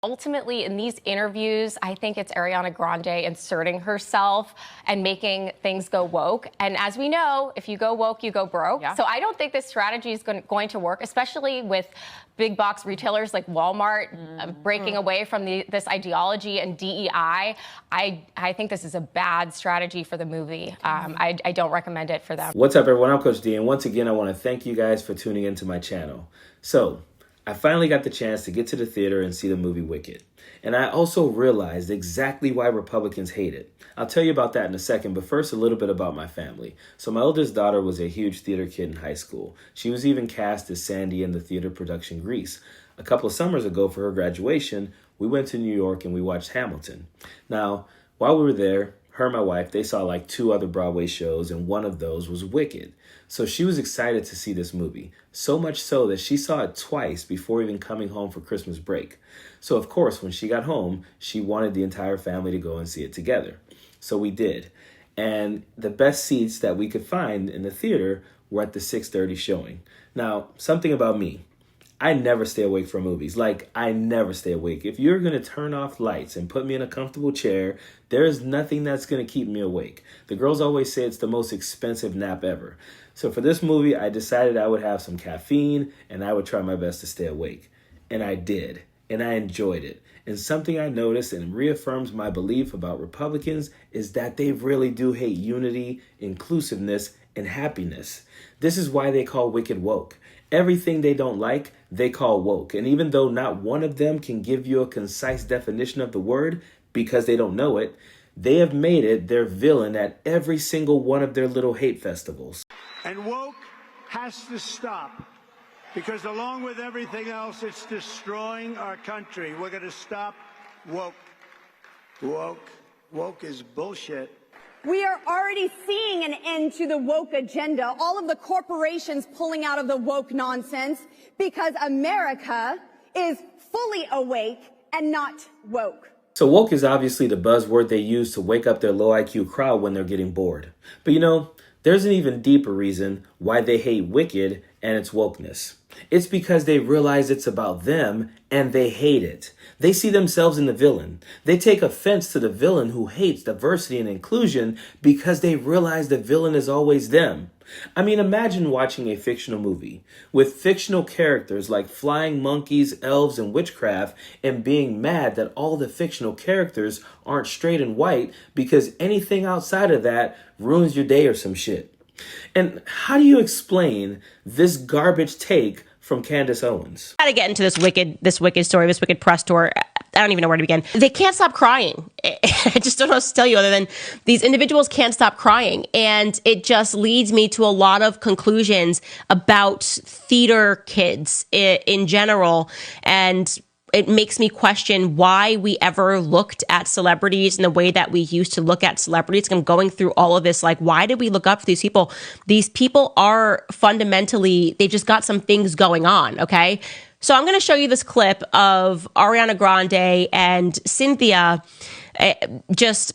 Ultimately, in these interviews, I think it's Ariana Grande inserting herself and making things go woke. And as we know, if you go woke, you go broke. Yeah. So I don't think this strategy is going to work, especially with big box retailers like Walmart breaking away from this ideology and DEI. I think this is a bad strategy for the movie. I don't recommend it for them. What's up, everyone? I'm Coach D, and once again, I want to thank you guys for tuning into my channel. So, I finally got the chance to get to the theater and see the movie Wicked. And I also realized exactly why Republicans hate it. I'll tell you about that in a second, but first a little bit about my family. So my oldest daughter was a huge theater kid in high school. She was even cast as Sandy in the theater production Grease. A couple of summers ago for her graduation, we went to New York and we watched Hamilton. Now, while we were there, her and my wife, they saw like 2 other Broadway shows, and one of those was Wicked. So she was excited to see this movie, so much so that she saw it twice before even coming home for Christmas break. So of course, when she got home, she wanted the entire family to go and see it together. So we did. And the best seats that we could find in the theater were at the 6:30 showing. Now, something about me. I never stay awake for movies. Like, I never stay awake. If you're going to turn off lights and put me in a comfortable chair, there is nothing that's going to keep me awake. The girls always say it's the most expensive nap ever. So for this movie, I decided I would have some caffeine and I would try my best to stay awake. And I did. And I enjoyed it. And something I noticed and reaffirms my belief about Republicans is that they really do hate unity, inclusiveness, and happiness. This is why they call Wicked woke. Everything they don't like, they call woke. And even though not one of them can give you a concise definition of the word because they don't know it, they have made it their villain at every single one of their little hate festivals. And woke has to stop because along with everything else, it's destroying our country. We're going to stop woke. Woke is bullshit. We are already seeing an end to the woke agenda, all of the corporations pulling out of the woke nonsense because America is fully awake and not woke. So woke is obviously the buzzword they use to wake up their low IQ crowd when they're getting bored. But you know, there's an even deeper reason why they hate Wicked and its wokeness. It's because they realize it's about them and they hate it. They see themselves in the villain. They take offense to the villain who hates diversity and inclusion because they realize the villain is always them. I mean, imagine watching a fictional movie with fictional characters like flying monkeys, elves, and witchcraft and being mad that all the fictional characters aren't straight and white because anything outside of that ruins your day or some shit. And how do you explain this garbage take from CANDACE Owens? I gotta get into this wicked story, this wicked press tour. I don't even know where to begin. They can't stop crying. I just don't know what to tell you other than these individuals can't stop crying. And it just leads me to a lot of conclusions about theater kids in general. And it makes me question why we ever looked at celebrities in the way that we used to look at celebrities. I'm going through all of this. Like, why did we look up for these people? These people are fundamentally, they just got some things going on, okay? So I'm going to show you this clip of Ariana Grande and Cynthia. Just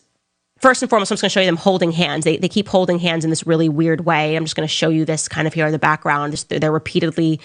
first and foremost, I'm just going to show you them holding hands. They keep holding hands in this really weird way. I'm just going to show you this kind of here in the background. They're repeatedly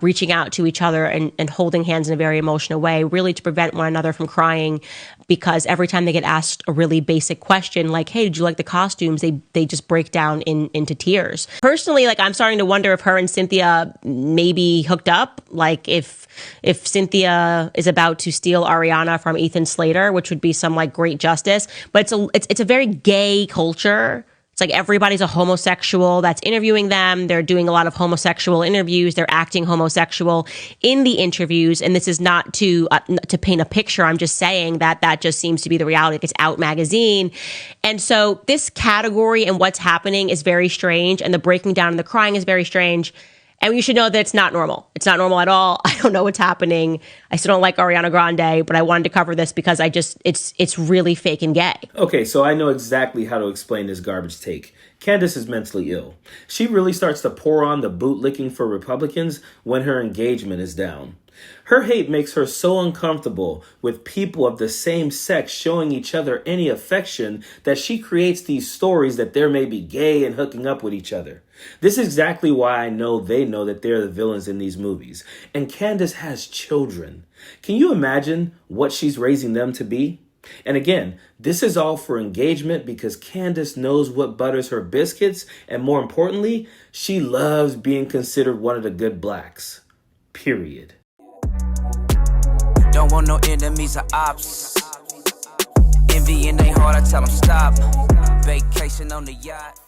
reaching out to each other and holding hands in a very emotional way, really to prevent one another from crying, because every time they get asked a really basic question like, hey, did you like the costumes? They just break down into tears. Personally, like, I'm starting to wonder if her and Cynthia maybe hooked up, like if Cynthia is about to steal Ariana from Ethan Slater, which would be some like great justice. But it's a very gay culture. It's like everybody's a homosexual that's interviewing them. They're doing a lot of homosexual interviews. They're acting homosexual in the interviews. And this is not to paint a picture. I'm just saying that just seems to be the reality. It's Out magazine. And so this category and what's happening is very strange. And the breaking down and the crying is very strange. And you should know that it's not normal. It's not normal at all. I don't know what's happening. I still don't like Ariana Grande, but I wanted to cover this because it's really fake and gay. Okay, so I know exactly how to explain this garbage take. Candace is mentally ill. She really starts to pour on the bootlicking for Republicans when her engagement is down. Her hate makes her so uncomfortable with people of the same sex showing each other any affection that she creates these stories that they may be gay and hooking up with each other. This is exactly why I know they know that they're the villains in these movies. And Candace has children. Can you imagine what she's raising them to be? And again, this is all for engagement because Candace knows what butters her biscuits, and more importantly, she loves being considered one of the good blacks. Period. Don't want no enemies or ops. Envy in their heart, I tell them stop. Vacation on the yacht.